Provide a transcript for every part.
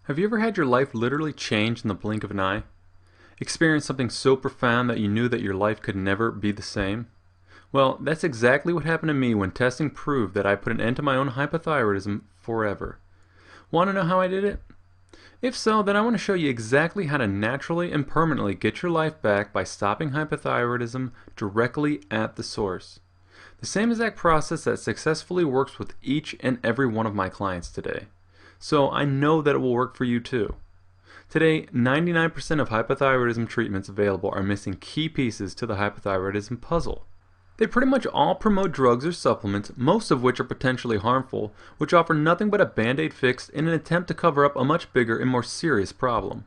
Have you ever had your life literally change in the blink of an eye? Experienced something so profound that you knew that your life could never be the same? Well, that's exactly what happened to me when testing proved that I put an end to my own hypothyroidism forever. Want to know how I did it? If so, then I want to show you exactly how to naturally and permanently get your life back by stopping hypothyroidism directly at the source. The same exact process that successfully works with each and every one of my clients today. So I know that it will work for you too. Today, 99% of hypothyroidism treatments available are missing key pieces to the hypothyroidism puzzle. They pretty much all promote drugs or supplements, most of which are potentially harmful, which offer nothing but a band-aid fix in an attempt to cover up a much bigger and more serious problem.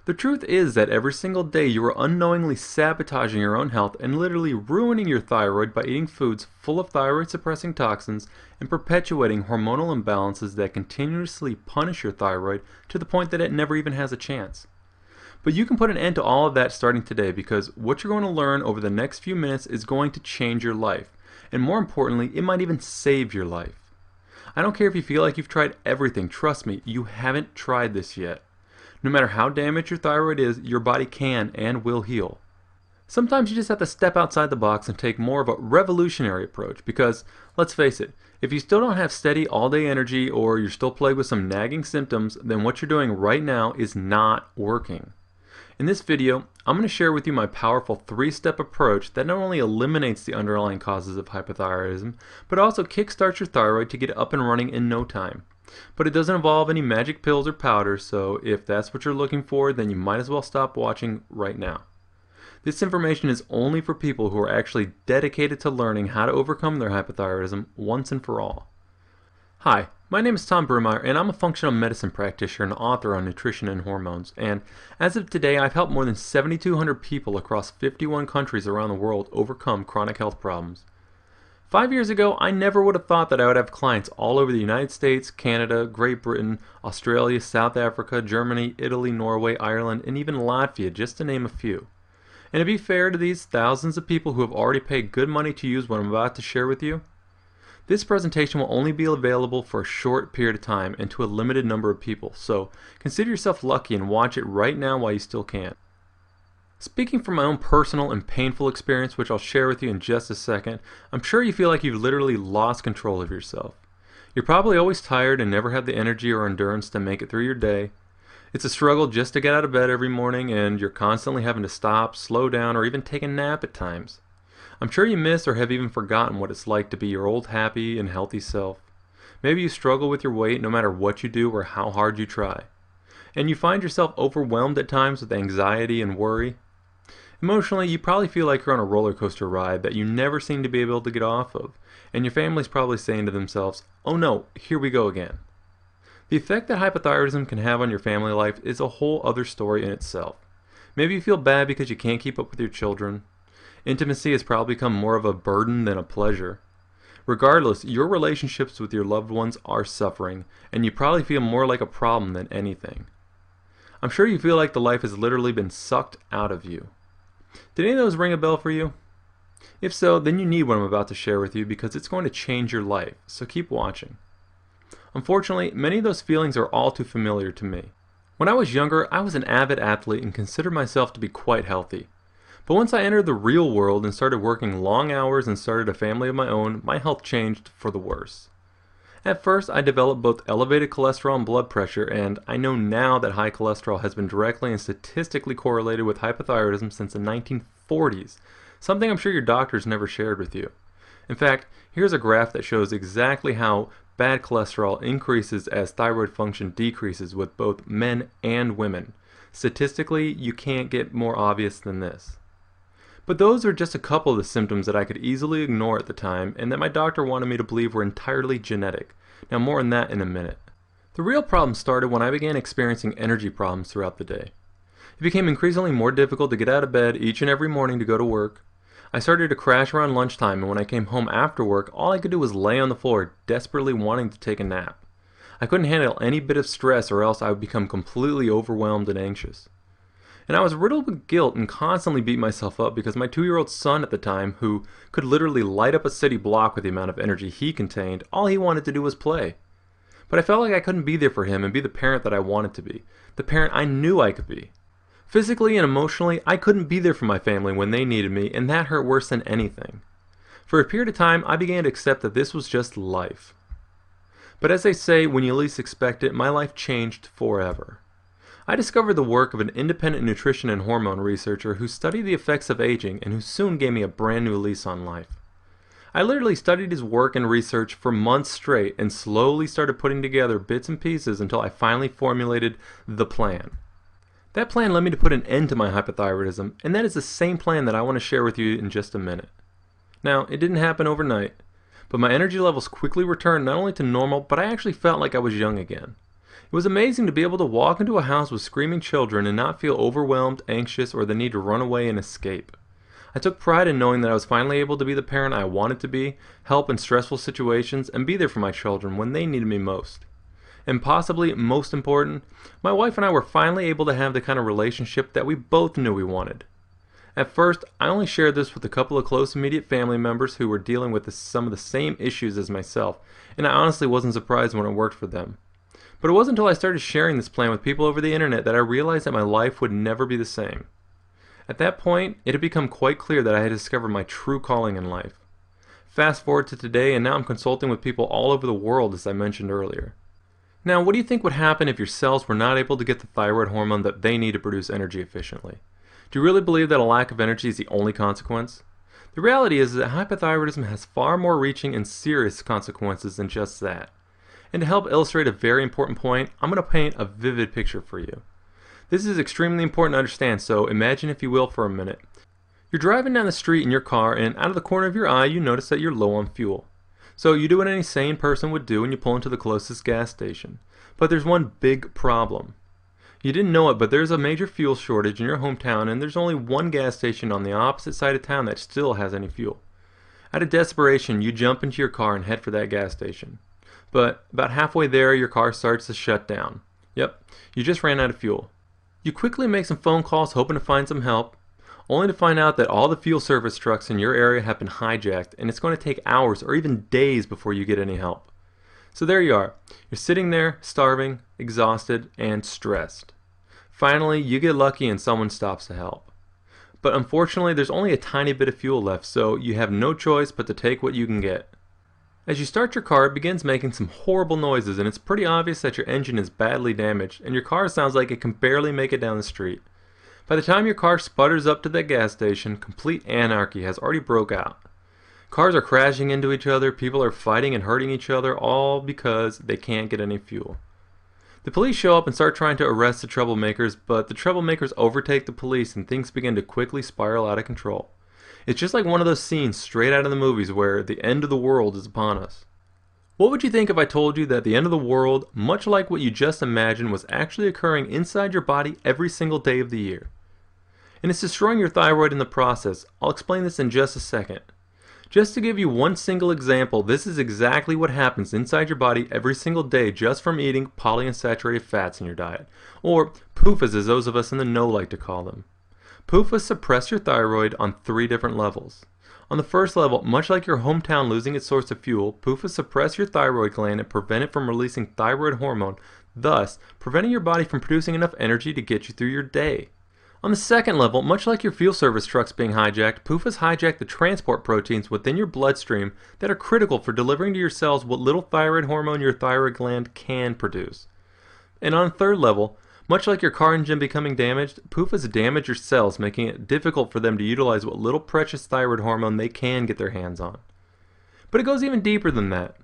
The truth is that every single day you are unknowingly sabotaging your own health and literally ruining your thyroid by eating foods full of thyroid-suppressing toxins and perpetuating hormonal imbalances that continuously punish your thyroid to the point that it never even has a chance. But you can put an end to all of that starting today, because what you're going to learn over the next few minutes is going to change your life. And more importantly, it might even save your life. I don't care if you feel like you've tried everything, trust me, you haven't tried this yet. No matter how damaged your thyroid is, your body can and will heal. Sometimes you just have to step outside the box and take more of a revolutionary approach because, let's face it, if you still don't have steady all-day energy or you're still plagued with some nagging symptoms, then what you're doing right now is not working. In this video, I'm going to share with you my powerful 3-step approach that not only eliminates the underlying causes of hypothyroidism, but also kickstarts your thyroid to get up and running in no time. But it doesn't involve any magic pills or powders, so if that's what you're looking for, then you might as well stop watching right now. This information is only for people who are actually dedicated to learning how to overcome their hypothyroidism once and for all. Hi, my name is Tom Brumeyer, and I'm a functional medicine practitioner and author on nutrition and hormones. And as of today, I've helped more than 7,200 people across 51 countries around the world overcome chronic health problems. 5 years ago, I never would have thought that I would have clients all over the United States, Canada, Great Britain, Australia, South Africa, Germany, Italy, Norway, Ireland, and even Latvia, just to name a few. And to be fair to these thousands of people who have already paid good money to use what I'm about to share with you, this presentation will only be available for a short period of time and to a limited number of people, so consider yourself lucky and watch it right now while you still can. Speaking from my own personal and painful experience, which I'll share with you in just a second, I'm sure you feel like you've literally lost control of yourself. You're probably always tired and never have the energy or endurance to make it through your day. It's a struggle just to get out of bed every morning, and you're constantly having to stop, slow down, or even take a nap at times. I'm sure you miss or have even forgotten what it's like to be your old happy and healthy self. Maybe you struggle with your weight no matter what you do or how hard you try. And you find yourself overwhelmed at times with anxiety and worry. Emotionally, you probably feel like you're on a roller coaster ride that you never seem to be able to get off of, and your family's probably saying to themselves, "Oh no, here we go again." The effect that hypothyroidism can have on your family life is a whole other story in itself. Maybe you feel bad because you can't keep up with your children. Intimacy has probably become more of a burden than a pleasure. Regardless, your relationships with your loved ones are suffering, and you probably feel more like a problem than anything. I'm sure you feel like the life has literally been sucked out of you. Did any of those ring a bell for you? If so, then you need what I'm about to share with you because it's going to change your life, so keep watching. Unfortunately, many of those feelings are all too familiar to me. When I was younger, I was an avid athlete and considered myself to be quite healthy. But once I entered the real world and started working long hours and started a family of my own, my health changed for the worse. At first, I developed both elevated cholesterol and blood pressure, and I know now that high cholesterol has been directly and statistically correlated with hypothyroidism since the 1940s, something I'm sure your doctors never shared with you. In fact, here's a graph that shows exactly how bad cholesterol increases as thyroid function decreases with both men and women. Statistically, you can't get more obvious than this. But those are just a couple of the symptoms that I could easily ignore at the time and that my doctor wanted me to believe were entirely genetic. Now more on that in a minute. The real problem started when I began experiencing energy problems throughout the day. It became increasingly more difficult to get out of bed each and every morning to go to work. I started to crash around lunchtime, and when I came home after work, all I could do was lay on the floor, desperately wanting to take a nap. I couldn't handle any bit of stress or else I would become completely overwhelmed and anxious. And I was riddled with guilt and constantly beat myself up because my 2-year-old son at the time, who could literally light up a city block with the amount of energy he contained, all he wanted to do was play. but I felt like I couldn't be there for him and be the parent that I wanted to be, the parent I knew I could be. Physically and emotionally, I couldn't be there for my family when they needed me, and that hurt worse than anything. For a period of time, I began to accept that this was just life. But as they say, when you least expect it, my life changed forever. I discovered the work of an independent nutrition and hormone researcher who studied the effects of aging and who soon gave me a brand new lease on life. I literally studied his work and research for months straight and slowly started putting together bits and pieces until I finally formulated the plan. That plan led me to put an end to my hypothyroidism, and that is the same plan that I want to share with you in just a minute. Now, it didn't happen overnight, but my energy levels quickly returned not only to normal, but I actually felt like I was young again. It was amazing to be able to walk into a house with screaming children and not feel overwhelmed, anxious, or the need to run away and escape. I took pride in knowing that I was finally able to be the parent I wanted to be, help in stressful situations, and be there for my children when they needed me most. And possibly most important, my wife and I were finally able to have the kind of relationship that we both knew we wanted. At first, I only shared this with a couple of close immediate family members who were dealing with some of the same issues as myself, and I honestly wasn't surprised when it worked for them. But it wasn't until I started sharing this plan with people over the internet that I realized that my life would never be the same. At that point, it had become quite clear that I had discovered my true calling in life. Fast forward to today, and now I'm consulting with people all over the world, as I mentioned earlier. Now, what do you think would happen if your cells were not able to get the thyroid hormone that they need to produce energy efficiently? Do you really believe that a lack of energy is the only consequence? The reality is that hypothyroidism has far more reaching and serious consequences than just that. And to help illustrate a very important point, I'm going to paint a vivid picture for you. This is extremely important to understand, so imagine, if you will, for a minute. You're driving down the street in your car, and out of the corner of your eye you notice that you're low on fuel. So you do what any sane person would do and you pull into the closest gas station. But there's one big problem. You didn't know it, but there's a major fuel shortage in your hometown, and there's only one gas station on the opposite side of town that still has any fuel. Out of desperation, you jump into your car and head for that gas station. But about halfway there, your car starts to shut down. Yep, you just ran out of fuel. You quickly make some phone calls hoping to find some help, only to find out that all the fuel service trucks in your area have been hijacked, and it's going to take hours or even days before you get any help. So there you are. You're sitting there, starving, exhausted, and stressed. Finally, you get lucky and someone stops to help. But unfortunately, there's only a tiny bit of fuel left, so you have no choice but to take what you can get. As you start your car, it begins making some horrible noises, and it's pretty obvious that your engine is badly damaged, and your car sounds like it can barely make it down the street. By the time your car sputters up to that gas station, complete anarchy has already broke out. Cars are crashing into each other, people are fighting and hurting each other, all because they can't get any fuel. The police show up and start trying to arrest the troublemakers, but the troublemakers overtake the police and things begin to quickly spiral out of control. It's just like one of those scenes straight out of the movies where the end of the world is upon us. What would you think if I told you that the end of the world, much like what you just imagined, was actually occurring inside your body every single day of the year? And it's destroying your thyroid in the process. I'll explain this in just a second. Just to give you one single example, this is exactly what happens inside your body every single day just from eating polyunsaturated fats in your diet, or PUFAs as those of us in the know like to call them. PUFAs suppress your thyroid on 3 different levels. On the first level, much like your hometown losing its source of fuel, PUFAs suppress your thyroid gland and prevent it from releasing thyroid hormone, thus preventing your body from producing enough energy to get you through your day. On the second level, much like your fuel service trucks being hijacked, PUFAs hijack the transport proteins within your bloodstream that are critical for delivering to your cells what little thyroid hormone your thyroid gland can produce. And on the third level, much like your car engine becoming damaged, PUFAs damage your cells, making it difficult for them to utilize what little precious thyroid hormone they can get their hands on. But it goes even deeper than that.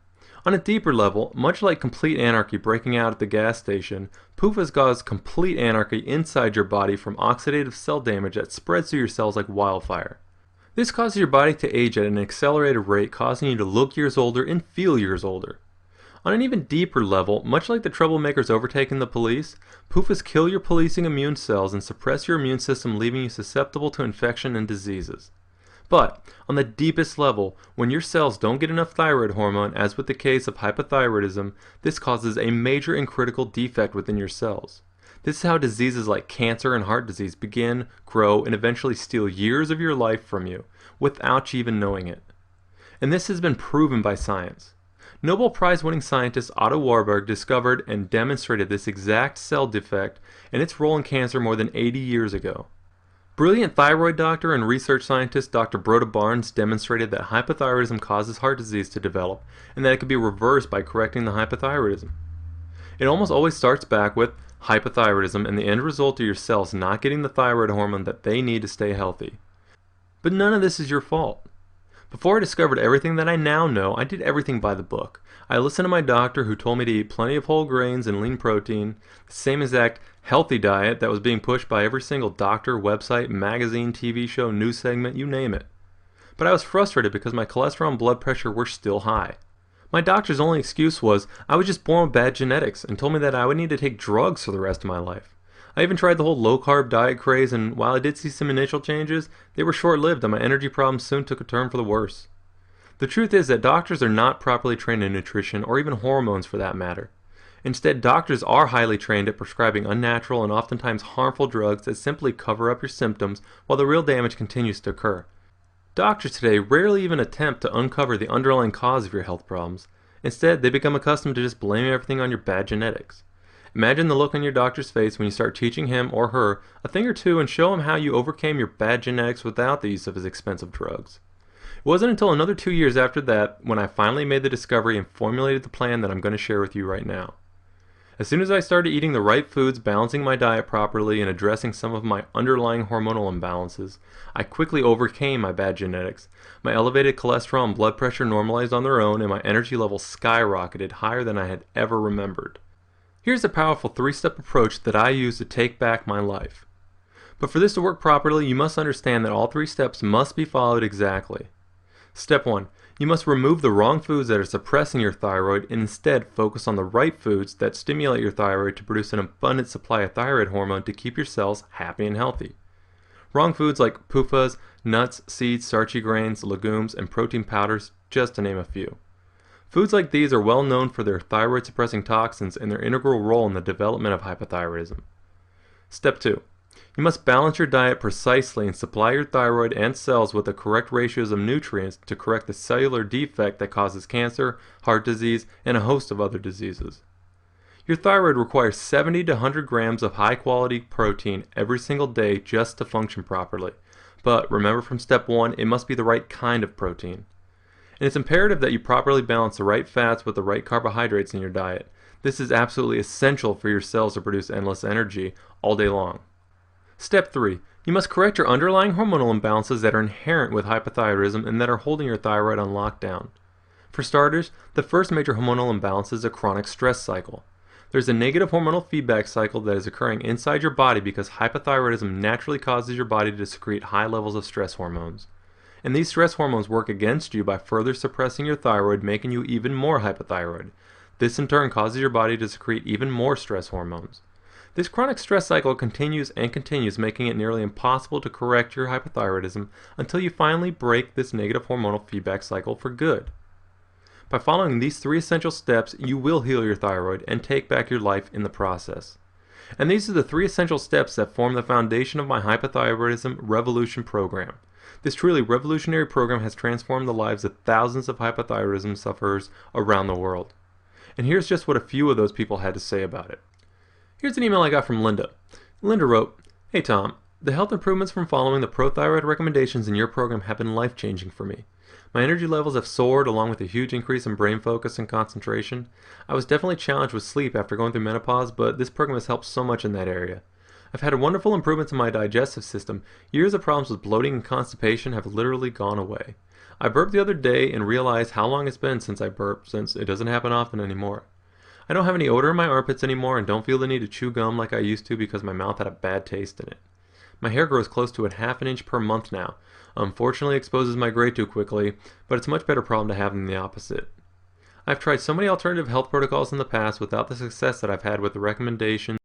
On a deeper level, much like complete anarchy breaking out at the gas station, PUFAs cause complete anarchy inside your body from oxidative cell damage that spreads through your cells like wildfire. This causes your body to age at an accelerated rate, causing you to look years older and feel years older. On an even deeper level, much like the troublemakers overtaking the police, PUFAs kill your policing immune cells and suppress your immune system, leaving you susceptible to infection and diseases. But on the deepest level, when your cells don't get enough thyroid hormone, as with the case of hypothyroidism, this causes a major and critical defect within your cells. This is how diseases like cancer and heart disease begin, grow, and eventually steal years of your life from you, without you even knowing it. And this has been proven by science. Nobel Prize-winning scientist Otto Warburg discovered and demonstrated this exact cell defect and its role in cancer more than 80 years ago. Brilliant thyroid doctor and research scientist Dr. Broda Barnes demonstrated that hypothyroidism causes heart disease to develop and that it could be reversed by correcting the hypothyroidism. It almost always starts back with hypothyroidism and the end result of your cells not getting the thyroid hormone that they need to stay healthy. But none of this is your fault. Before I discovered everything that I now know, I did everything by the book. I listened to my doctor who told me to eat plenty of whole grains and lean protein, the same exact healthy diet that was being pushed by every single doctor, website, magazine, TV show, news segment, you name it. But I was frustrated because my cholesterol and blood pressure were still high. My doctor's only excuse was I was just born with bad genetics and told me that I would need to take drugs for the rest of my life. I even tried the whole low-carb diet craze, and while I did see some initial changes, they were short-lived and my energy problems soon took a turn for the worse. The truth is that doctors are not properly trained in nutrition or even hormones for that matter. Instead, doctors are highly trained at prescribing unnatural and oftentimes harmful drugs that simply cover up your symptoms while the real damage continues to occur. Doctors today rarely even attempt to uncover the underlying cause of your health problems. Instead, they become accustomed to just blaming everything on your bad genetics. Imagine the look on your doctor's face when you start teaching him or her a thing or two and show him how you overcame your bad genetics without the use of his expensive drugs. It wasn't until another 2 years after that when I finally made the discovery and formulated the plan that I'm going to share with you right now. As soon as I started eating the right foods, balancing my diet properly, and addressing some of my underlying hormonal imbalances, I quickly overcame my bad genetics. My elevated cholesterol and blood pressure normalized on their own, and my energy levels skyrocketed higher than I had ever remembered. Here's a powerful 3-step approach that I use to take back my life. But for this to work properly, you must understand that all 3 steps must be followed exactly. Step 1. You must remove the wrong foods that are suppressing your thyroid and instead focus on the right foods that stimulate your thyroid to produce an abundant supply of thyroid hormone to keep your cells happy and healthy. Wrong foods like PUFAs, nuts, seeds, starchy grains, legumes, and protein powders, just to name a few. Foods like these are well known for their thyroid-suppressing toxins and their integral role in the development of hypothyroidism. Step 2. You must balance your diet precisely and supply your thyroid and cells with the correct ratios of nutrients to correct the cellular defect that causes cancer, heart disease, and a host of other diseases. Your thyroid requires 70 to 100 grams of high-quality protein every single day just to function properly. But remember from step 1, it must be the right kind of protein. And it's imperative that you properly balance the right fats with the right carbohydrates in your diet. This is absolutely essential for your cells to produce endless energy all day long. Step 3. You must correct your underlying hormonal imbalances that are inherent with hypothyroidism and that are holding your thyroid on lockdown. For starters, the first major hormonal imbalance is a chronic stress cycle. There's a negative hormonal feedback cycle that is occurring inside your body because hypothyroidism naturally causes your body to secrete high levels of stress hormones. And these stress hormones work against you by further suppressing your thyroid, making you even more hypothyroid. This in turn causes your body to secrete even more stress hormones. This chronic stress cycle continues and continues, making it nearly impossible to correct your hypothyroidism until you finally break this negative hormonal feedback cycle for good. By following these 3 essential steps, you will heal your thyroid and take back your life in the process. And these are the 3 essential steps that form the foundation of my Hypothyroidism Revolution program. This truly revolutionary program has transformed the lives of thousands of hypothyroidism sufferers around the world. And here's just what a few of those people had to say about it. Here's an email I got from Linda. Linda wrote, "Hey Tom, the health improvements from following the pro-thyroid recommendations in your program have been life-changing for me. My energy levels have soared along with a huge increase in brain focus and concentration. I was definitely challenged with sleep after going through menopause, but this program has helped so much in that area. I've had wonderful improvements in my digestive system. Years of problems with bloating and constipation have literally gone away. I burped the other day and realized how long it's been since I burped, since it doesn't happen often anymore. I don't have any odor in my armpits anymore and don't feel the need to chew gum like I used to because my mouth had a bad taste in it. My hair grows close to a ½ an inch per month now. Unfortunately, it exposes my gray too quickly, but it's a much better problem to have than the opposite. I've tried so many alternative health protocols in the past without the success that I've had with the recommendations